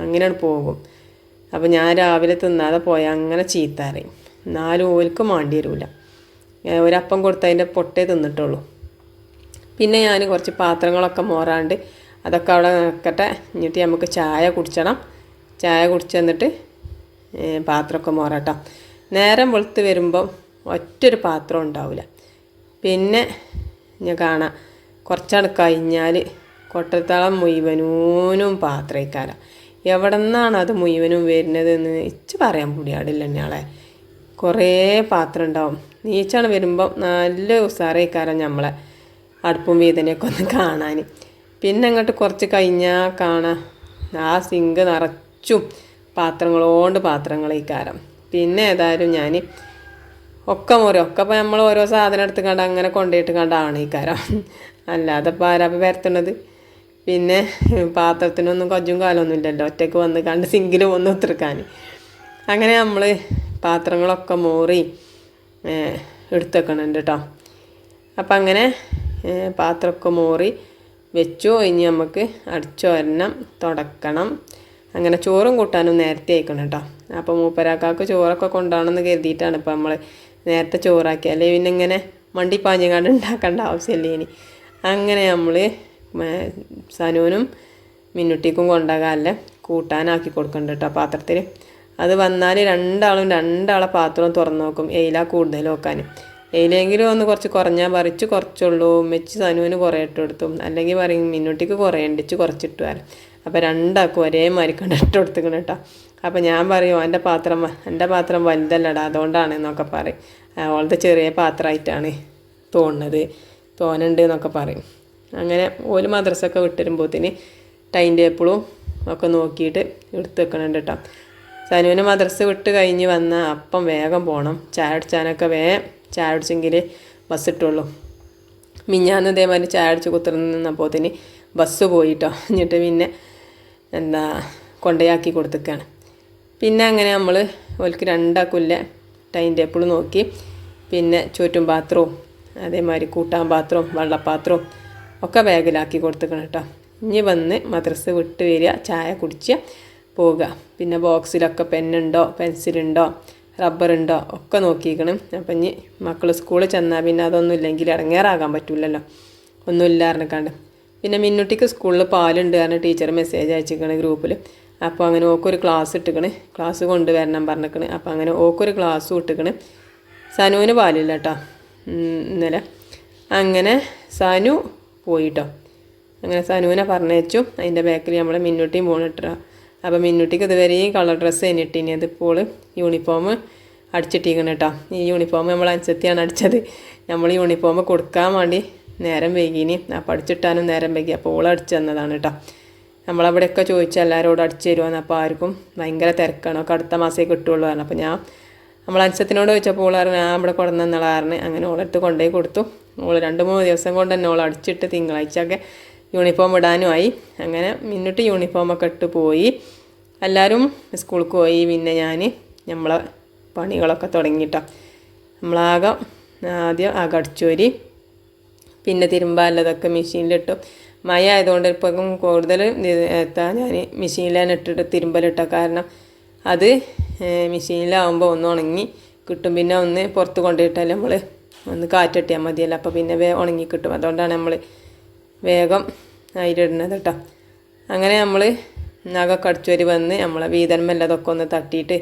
അങ്ങനെയാണ് പോകും. അപ്പോൾ ഞാൻ രാവിലെ തിന്നാതെ പോയാൽ അങ്ങനെ ചീത്ത അറിയും. എന്നാലും ഓൽക്ക് മാണ്ടി വരില്ല. ഒരപ്പം കൊടുത്തതിൻ്റെ പൊട്ടേ തിന്നിട്ടുള്ളൂ. പിന്നെ ഞാൻ കുറച്ച് പാത്രങ്ങളൊക്കെ മോറാണ്ട് അതൊക്കെ അവിടെ നിൽക്കട്ടെ. എന്നിട്ട് നമുക്ക് ചായ കുടിച്ചണം. ചായ കുടിച്ച് വന്നിട്ട് പാത്രമൊക്കെ മോറട്ടോ. നേരം വെളുത്ത് വരുമ്പം ഒറ്റൊരു പാത്രം ഉണ്ടാവില്ല. പിന്നെ ഞാൻ കാണാം കുറച്ചാണ് കഴിഞ്ഞാൽ കൊട്ടത്തളം മുഴുവനും പാത്രക്കാരാ. എവിടെ നിന്നാണ് അത് മുഴുവനും വരുന്നതെന്ന് ഇച്ച് പറയാൻ പൊടിയാടില്ല ഞങ്ങളെ. കുറേ പാത്രം ഉണ്ടാവും. നീച്ചാണ് വരുമ്പം നല്ല ഉസാറേക്കാരം നമ്മളെ അടുപ്പും വീതനയൊക്കെ ഒന്ന് കാണാൻ. പിന്നെ അങ്ങോട്ട് കുറച്ച് കഴിഞ്ഞാൽ കാണാം ആ സിങ്ക് നിറച്ചും പാത്രങ്ങളെ കാരം. പിന്നെ ഏതായാലും ഞാൻ ഒക്കെ ഇപ്പോൾ നമ്മൾ ഓരോ സാധനം എടുത്ത് കണ്ട് അങ്ങനെ കൊണ്ടുപോയിട്ട് കണ്ടാണ് ഈ കാരം. അല്ലാതെ ഇപ്പോൾ ആരാ വരത്തുന്നത്. പിന്നെ പാത്രത്തിനൊന്നും കൊഞ്ചും കാലമൊന്നും ഇല്ലല്ലോ, ഒറ്റയ്ക്ക് വന്ന് കണ്ട് സിങ്കിൽ വന്ന് ഉത്തിരിക്കാൻ. അങ്ങനെ നമ്മൾ പാത്രങ്ങളൊക്കെ മോറി എടുത്തേക്കണുണ്ട് കേട്ടോ. അപ്പം അങ്ങനെ പാത്രമൊക്കെ മോറി വെച്ചു. ഇനി നമുക്ക് അടിച്ചോരണം, തുടക്കണം. അങ്ങനെ ചോറും കൂട്ടാനും നേരത്തെ ആയിക്കണം കേട്ടോ. അപ്പോൾ മൂപ്പരാക്കാക്ക് ചോറൊക്കെ കൊണ്ടുപോകണമെന്ന് കരുതിയിട്ടാണ് ഇപ്പം നമ്മൾ നേരത്തെ ചോറാക്കി. അല്ലേ പിന്നെ ഇങ്ങനെ മണ്ടി പാഞ്ഞങ്ങാണ്ട് ഉണ്ടാക്കേണ്ട ആവശ്യമില്ല ഇനി. അങ്ങനെ നമ്മൾ സനുവിനും മിന്നുട്ടിക്കും കൊണ്ടാകാല്ലേ കൂട്ടാനാക്കി കൊടുക്കണ്ട കേട്ടോ പാത്രത്തിൽ. അത് വന്നാൽ രണ്ടാളെ പാത്രം തുറന്ന് നോക്കും, എയിലാ കൂടുതൽ നോക്കാൻ. എയിലെങ്കിലും ഒന്ന് കുറച്ച് കുറഞ്ഞാൽ പറിച്ച് കുറച്ചുള്ളൂ, മെച്ച് സനുവിന് കുറേ ഇട്ട് കൊടുത്തു. അല്ലെങ്കിൽ പറയും മിന്നുട്ടിക്ക് കുറേ ഉണ്ടിച്ച് കുറച്ചിട്ട് വരാം. അപ്പോൾ രണ്ടാൾക്കും ഒരേമാതിരി കണ്ടിട്ട് കൊടുത്തിക്കണം കേട്ടോ. അപ്പോൾ ഞാൻ പറയും എൻ്റെ പാത്രം വലുതല്ലടാ അതുകൊണ്ടാണ് എന്നൊക്കെ പറയും. അവളത്തെ ചെറിയ പാത്രമായിട്ടാണ് തോന്നുന്നുണ്ട് എന്നൊക്കെ പറയും. അങ്ങനെ ഓല് മദ്രസൊക്കെ വിട്ടുവരുമ്പോഴത്തേന് ടൈം ടേബിളും ഒക്കെ നോക്കിയിട്ട് എടുത്ത് വെക്കണുണ്ട് കേട്ടോ. സനുവിന് മദ്രസ വിട്ട് കഴിഞ്ഞ് വന്നാൽ അപ്പം വേഗം പോകണം. ചായ അടിച്ചാനൊക്കെ ചായ അടിച്ചെങ്കിൽ ബസ് ഇട്ടുള്ളൂ. മിഞ്ഞാന്ന് ഇതേമാതിരി ചായ അടിച്ച് കുത്തിർന്നപ്പോഴത്തേന് ബസ് പോയിട്ടോ. എന്നിട്ട് പിന്നെ കൊണ്ടയാക്കി കൊടുത്തേക്കാണ്. പിന്നെ അങ്ങനെ നമ്മൾ ഓൽക്ക് രണ്ടാക്കില്ല ടൈം ടേബിൾ നോക്കി പിന്നെ ചോറ്റും പാത്രവും അതേമാതിരി കൂട്ടാൻ പാത്രവും വെള്ളപ്പാത്രവും ഒക്കെ ബാഗിലാക്കി കൊടുത്തേക്കണം കേട്ടോ. ഇനി വന്ന് മദ്രസ വിട്ട് വരിക, ചായ കുടിച്ച് പോവുക. പിന്നെ ബോക്സിലൊക്കെ പെന്നുണ്ടോ പെൻസിലുണ്ടോ റബ്ബറുണ്ടോ ഒക്കെ നോക്കിയിരിക്കണം. അപ്പം ഇനി മക്കൾ സ്കൂളിൽ ചെന്നാൽ പിന്നെ അതൊന്നും ഇല്ലെങ്കിൽ ഇറങ്ങാറാകാൻ പറ്റില്ലല്ലോ, ഒന്നും ഇല്ലാറിനക്കാണ്ട്. പിന്നെ മിന്നുട്ടിക്ക് സ്കൂളിൽ പാലുണ്ട് കാരണം ടീച്ചർ മെസ്സേജ് അയച്ചിരിക്കണ് ഗ്രൂപ്പിൽ. അപ്പോൾ അങ്ങനെ ഓക്കൊരു ക്ലാസ് ഇട്ടിക്കണ്, ക്ലാസ് കൊണ്ടുവരണം പറഞ്ഞിക്കണ്. അപ്പോൾ അങ്ങനെ ഓക്കൊരു ക്ലാസ്സും ഇട്ടിക്കണ്. സനുവിന് പാലില്ല കേട്ടോ ഇന്നലെ. അങ്ങനെ സനു പോയിട്ടോ. അങ്ങനെ സനുവിനെ പറഞ്ഞയച്ചു. അതിൻ്റെ ബാക്കിൽ നമ്മൾ മിന്നുട്ടിയും പോണിട്ടോ. അപ്പോൾ മിന്നുട്ടിക്ക് ഇതുവരെയും കളർ ഡ്രസ്സ് കഴിഞ്ഞിട്ടിനി അതിപ്പോൾ യൂണിഫോം അടിച്ചിട്ടിരിക്കണം കേട്ടോ. ഈ യൂണിഫോം നമ്മൾ അനുസരിച്ചാണ് അടിച്ചത്. നമ്മൾ യൂണിഫോം കൊടുക്കാൻ വേണ്ടി നേരം വൈകിനി, അപ്പോൾ അടിച്ചിട്ടാനും നേരം വൈകി. അപ്പോൾ ഓൾ അടിച്ചു തന്നതാണ് കേട്ടോ. നമ്മളവിടെയൊക്കെ ചോദിച്ചാൽ എല്ലാവരോടും അടിച്ചു തരുമെന്ന്. അപ്പോൾ ആർക്കും ഭയങ്കര തിരക്കാണ്, ഒക്കെ അടുത്ത മാസമേ കിട്ടുള്ളൂ പറഞ്ഞു. അപ്പോൾ നമ്മൾ അനുസരത്തിനോട് ചോദിച്ചപ്പോൾ ഓൾ പറഞ്ഞു ഞാൻ ഇവിടെ കൊണ്ടുവന്നുള്ള കാരണം. അങ്ങനെ ഓളെടുത്ത് കൊണ്ടുപോയി കൊടുത്തു. ഓൾ 2-3 ദിവസം കൊണ്ട് തന്നെ ഓൾ അടിച്ചിട്ട് തിങ്കളാഴ്ചയൊക്കെ യൂണിഫോം ഇടാനുമായി. അങ്ങനെ മിന്നിട്ട് യൂണിഫോമൊക്കെ ഇട്ട് പോയി. എല്ലാവരും സ്കൂൾക്ക് പോയി. പിന്നെ നമ്മളെ പണികളൊക്കെ തുടങ്ങിയിട്ടോ. നമ്മളാകെ ആദ്യം അടിച്ചുവരി, പിന്നെ തിരുമ്പാലതൊക്കെ മെഷീനിലിട്ടു. മഴ ആയതുകൊണ്ട് ഇപ്പം കൂടുതൽ ഞാൻ മെഷീനിലാണ് ഇട്ടിട്ട് തിരുമ്പലിട്ടോ. കാരണം അത് മെഷീനിലാവുമ്പോൾ ഒന്ന് ഉണങ്ങി കിട്ടും. പിന്നെ ഒന്ന് പുറത്ത് കൊണ്ടുപോയിട്ടാൽ നമ്മൾ ഒന്ന് കാറ്റിട്ടിയാൽ മതിയല്ലോ, അപ്പോൾ പിന്നെ ഉണങ്ങി കിട്ടും. അതുകൊണ്ടാണ് നമ്മൾ വേഗം അതിലിടുന്നത് കേട്ടോ. അങ്ങനെ നമ്മൾ നഖമൊക്കെ അടിച്ചുവരി വന്ന് നമ്മളെ വീതന്മല്ലതൊക്കെ ഒന്ന് തട്ടിയിട്ട്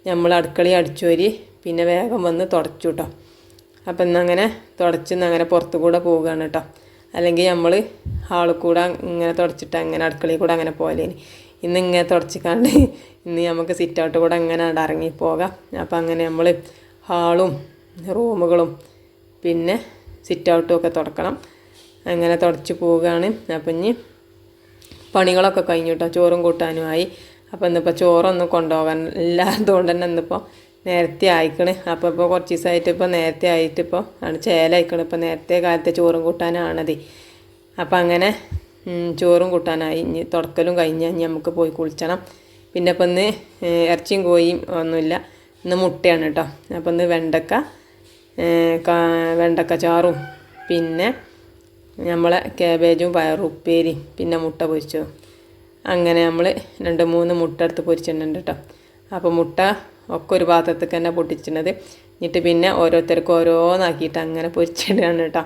നമ്മൾ അടുക്കളയിൽ അടിച്ചുവരി പിന്നെ വേഗം വന്ന് തുടച്ചു കേട്ടോ. അപ്പം ഇന്നങ്ങനെ തുടച്ചിന്നങ്ങനെ പുറത്തു കൂടെ പോവുകയാണ് കേട്ടോ. അല്ലെങ്കിൽ നമ്മൾ ഹാളിൽ കൂടെ ഇങ്ങനെ തുടച്ചിട്ട് അങ്ങനെ അടുക്കളയിൽ കൂടെ അങ്ങനെ പോകലേനി. ഇന്ന് ഇങ്ങനെ തുടച്ചിക്കാണ്ട് ഇന്ന് നമുക്ക് സിറ്റ് ഔട്ട് കൂടെ അങ്ങനെ ഇറങ്ങി പോകാം. അപ്പം അങ്ങനെ നമ്മൾ ഹാളും റൂമുകളും പിന്നെ സിറ്റ് ഔട്ടും ഒക്കെ തുടക്കണം. അങ്ങനെ തുടച്ച് പോവുകയാണ്. അപ്പം ഇനി പണികളൊക്കെ കഴിഞ്ഞു കേട്ടോ. ചോറും കൂട്ടാനുമായി. അപ്പോൾ ഇന്നിപ്പോൾ ചോറൊന്നും കൊണ്ടുപോകാൻ ഇല്ലാത്തതുകൊണ്ട് തന്നെ ഇന്നിപ്പോൾ നേരത്തെ ആയിക്കണ്. അപ്പോൾ കുറച്ച് ദിവസമായിട്ട് ഇപ്പോൾ നേരത്തെ ആയിട്ട് ഇപ്പോൾ ആണ് ചേലായിക്കണ്. ഇപ്പോൾ നേരത്തെ കാലത്തെ ചോറും കൂട്ടാനാണത്. അപ്പം അങ്ങനെ ചോറും കൂട്ടാനായി. ഇനി തുടക്കലും കഴിഞ്ഞാൽ ഇനി നമുക്ക് പോയി കുളിച്ചണം. പിന്നെ ഇപ്പം ഇന്ന് ഇറച്ചിയും കോഴിയും ഒന്നുമില്ല, ഇന്ന് മുട്ടയാണ് കേട്ടോ. അപ്പം ഇന്ന് വെണ്ടക്ക ചാറും പിന്നെ നമ്മളെ കാബേജും പയറും ഉപ്പേരിയും പിന്നെ മുട്ട പൊരിച്ചു. അങ്ങനെ നമ്മൾ 2-3 മുട്ട എടുത്ത് പൊരിച്ചിട്ടുണ്ട് കേട്ടോ. അപ്പോൾ മുട്ട ഒക്കെ ഒരു പാത്രത്തിൽ തന്നെ പൊട്ടിച്ചിട്ടത്. എന്നിട്ട് പിന്നെ ഓരോരുത്തർക്കും ഓരോന്നാക്കിയിട്ട് അങ്ങനെ പൊരിച്ചിടുകയാണ് കേട്ടോ.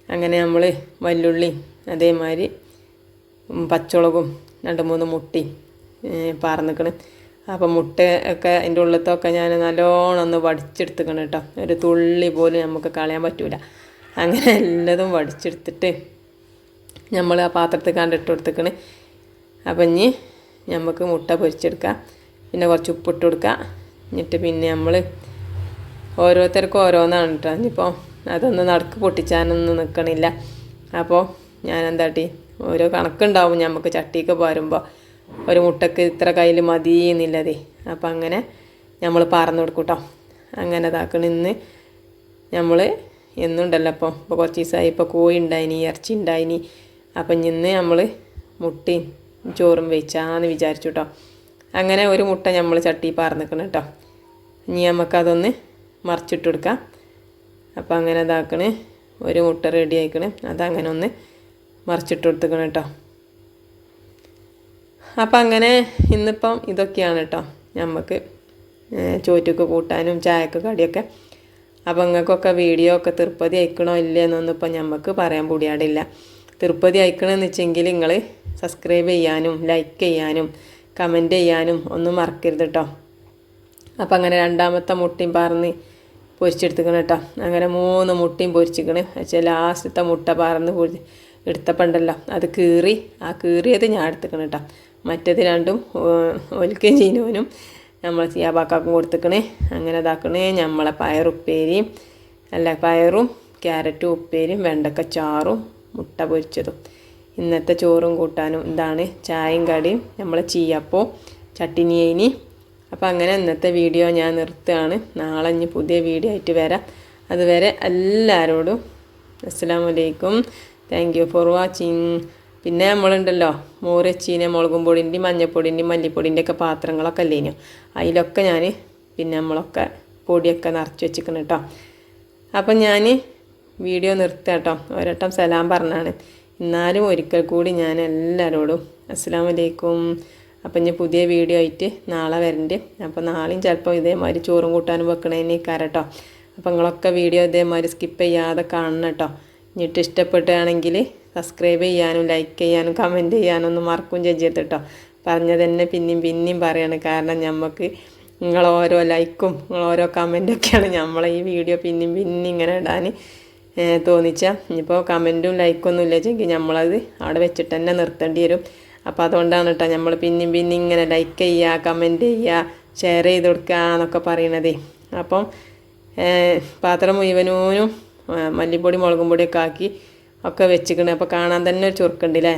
അങ്ങനെ നമ്മൾ വല്ലുള്ളി അതേമാതിരി പച്ചമുളകും 2-3 മുട്ടയും പറന്നിക്കണ്. അപ്പോൾ മുട്ട ഒക്കെ അതിൻ്റെ ഉള്ളിലത്തൊക്കെ ഞാൻ നല്ലോണം ഒന്ന് വടിച്ചെടുത്തിക്കണം കേട്ടോ. ഒരു തുള്ളി പോലും നമുക്ക് കളയാൻ പറ്റില്ല. അങ്ങനെ എല്ലാതും വടിച്ചെടുത്തിട്ട് നമ്മൾ ആ പാത്രത്തിൽ കണ്ടിട്ട് കൊടുത്തിക്കണ്. അപ്പം ഇനി നമുക്ക് മുട്ട പൊരിച്ചെടുക്കാം. പിന്നെ കുറച്ച് ഉപ്പിട്ട് കൊടുക്കുക. എന്നിട്ട് പിന്നെ നമ്മൾ ഓരോരുത്തർക്കും ഓരോന്നാണ് കേട്ടോ. ഇനിയിപ്പോൾ അതൊന്നും നടക്ക് പൊട്ടിച്ചാനൊന്നും നിൽക്കണില്ല. അപ്പോൾ ഞാൻ എന്താട്ടി ഓരോ കണക്കുണ്ടാവും നമുക്ക് ചട്ടിക്ക് പോരുമ്പോൾ ഒരു മുട്ടക്ക് ഇത്ര കയ്യിൽ മതി എന്നില്ലതേ. അപ്പം അങ്ങനെ നമ്മൾ പറഞ്ഞു കൊടുക്കും കേട്ടോ. അങ്ങനെ ഇതാക്കണം. ഇന്ന് നമ്മൾ എന്നുണ്ടല്ലോ ഇപ്പോൾ കുറച്ച് ദിവസമായി ഇപ്പോൾ കോഴി ഉണ്ടായിനി, ഇറച്ചി ഉണ്ടായിനി. അപ്പം ഇന്ന് നമ്മൾ മുട്ടയും ചോറും വെച്ചാന്ന് വിചാരിച്ചു കേട്ടോ. അങ്ങനെ ഒരു മുട്ട നമ്മൾ ചട്ടി പറന്നിക്കണം കേട്ടോ. ഇനി നമുക്കതൊന്ന് മറിച്ചിട്ട് കൊടുക്കാം. അപ്പം അങ്ങനെ ഇതാക്കണേ, ഒരു മുട്ട റെഡി ആയിക്കണേ. അതങ്ങനെ ഒന്ന് മറിച്ചിട്ട് കൊടുത്തേക്കണം കേട്ടോ. അപ്പം അങ്ങനെ ഇന്നിപ്പം ഇതൊക്കെയാണ് കേട്ടോ നമുക്ക് ചോറ്റൊക്കെ കൂട്ടാനും ചായക്ക് കടിയൊക്കെ. അപ്പം നിങ്ങൾക്കൊക്കെ വീഡിയോ ഒക്കെ തൃപ്പതി അയക്കണോ ഇല്ലേ എന്നൊന്നും ഇപ്പം നമുക്ക് പറയാൻ കൂടിയാടില്ല. തൃപ്പതി അയക്കണമെന്ന് വെച്ചെങ്കിൽ നിങ്ങൾ സബ്സ്ക്രൈബ് ചെയ്യാനും ലൈക്ക് ചെയ്യാനും കമൻറ്റ് ചെയ്യാനും ഒന്നും മറക്കരുത് കേട്ടോ. അപ്പം അങ്ങനെ രണ്ടാമത്തെ മുട്ടയും പറന്ന് പൊരിച്ചെടുത്തിക്കണം കേട്ടോ. അങ്ങനെ 3 മുട്ടയും പൊരിച്ചിക്കണ്. പക്ഷേ ലാസ്റ്റത്തെ മുട്ട പറന്ന് എടുത്തപ്പണ്ടല്ലോ അത് കീറി, ആ കീറിയത് ഞാൻ എടുത്തിക്കണം കേട്ടോ. മറ്റേത് രണ്ടും ഒലിക്കുകയും ചെയ്യുന്നവനും നമ്മൾ സിയാബാക്കാക്കും കൊടുത്തിക്കണേ. അങ്ങനെ ഇതാക്കണേ. നമ്മളെ പയറുപ്പേരിയും പയറും ക്യാരറ്റും ഉപ്പേരിയും വെണ്ടക്ക ചാറും മുട്ട പൊരിച്ചതും ഇന്നത്തെ ചോറും കൂട്ടാനും ഇതാണ്. ചായയും കടിയും നമ്മളെ ചീയപ്പോ ചട്ടിനിയേനി. അപ്പം അങ്ങനെ ഇന്നത്തെ വീഡിയോ ഞാൻ നിർത്തുകയാണ്. നാളെ ഇനി പുതിയ വീഡിയോ ആയിട്ട് വരാം. അതുവരെ എല്ലാവരോടും അസ്സലാമു അലൈക്കും. Thank you for watching. പിന്നെ നമ്മളുണ്ടല്ലോ മോരച്ചീന മുളകും പൊടിൻ്റെയും മഞ്ഞൾപ്പൊടിൻ്റെയും മല്ലിപ്പൊടിൻ്റെ ഒക്കെ പാത്രങ്ങളൊക്കെ അല്ലേനോ, അതിലൊക്കെ ഞാൻ പിന്നെ നമ്മളൊക്കെ പൊടിയൊക്കെ നിറച്ച് വെച്ചിരിക്കണം കേട്ടോ. അപ്പം ഞാൻ വീഡിയോ നിർത്താം കേട്ടോ. ഒരട്ടം സലാം പറഞ്ഞാണ്. എന്നാലും ഒരിക്കൽ കൂടി ഞാൻ എല്ലാവരോടും അസ്സലാമു അലൈക്കും. അപ്പം ഇനി പുതിയ വീഡിയോ ആയിട്ട് നാളെ വരണ്ട്. അപ്പോൾ നാളെയും ചിലപ്പോൾ ഇതേമാതിരി ചോറും കൂട്ടാനും വെക്കണേനേക്കാരം കേട്ടോ. അപ്പോൾ നിങ്ങളൊക്കെ വീഡിയോ ഇതേമാതിരി സ്കിപ്പ് ചെയ്യാതെ കാണണം കേട്ടോ. എന്നിട്ട് ഇഷ്ടപ്പെടുകയാണെങ്കിൽ സബ്സ്ക്രൈബ് ചെയ്യാനും ലൈക്ക് ചെയ്യാനും കമൻറ്റ് ചെയ്യാനും ഒന്നും മറക്കും ചെയ്യരുത് കേട്ടോ. പറഞ്ഞത് തന്നെ പിന്നെയും പറയാണ്. കാരണം നമുക്ക് നിങ്ങളോരോ ലൈക്കും നിങ്ങളോരോ കമൻറ്റൊക്കെയാണ് നമ്മളെ ഈ വീഡിയോ പിന്നെയും ഇങ്ങനെ ഇടാൻ തോന്നിച്ചാൽ. ഇനിയിപ്പോൾ കമൻറ്റും ലൈക്കൊന്നും ഇല്ലെങ്കിൽ നമ്മളത് അവിടെ വെച്ചിട്ട് തന്നെ നിർത്തേണ്ടി വരും. അപ്പോൾ അതുകൊണ്ടാണ് കേട്ടോ നമ്മൾ പിന്നെയും ഇങ്ങനെ ലൈക്ക് ചെയ്യുക, കമൻറ്റ് ചെയ്യുക, ഷെയർ ചെയ്ത് കൊടുക്കുക എന്നൊക്കെ പറയണതേ. അപ്പം പാത്രം മുഴുവനും മല്ലിപ്പൊടി മുളകും പൊടിയൊക്കെ ആക്കി ഒക്കെ വെച്ചിക്കണേ. അപ്പോൾ കാണാൻ തന്നെ ഒരു ചുരുക്കുണ്ടല്ലേ.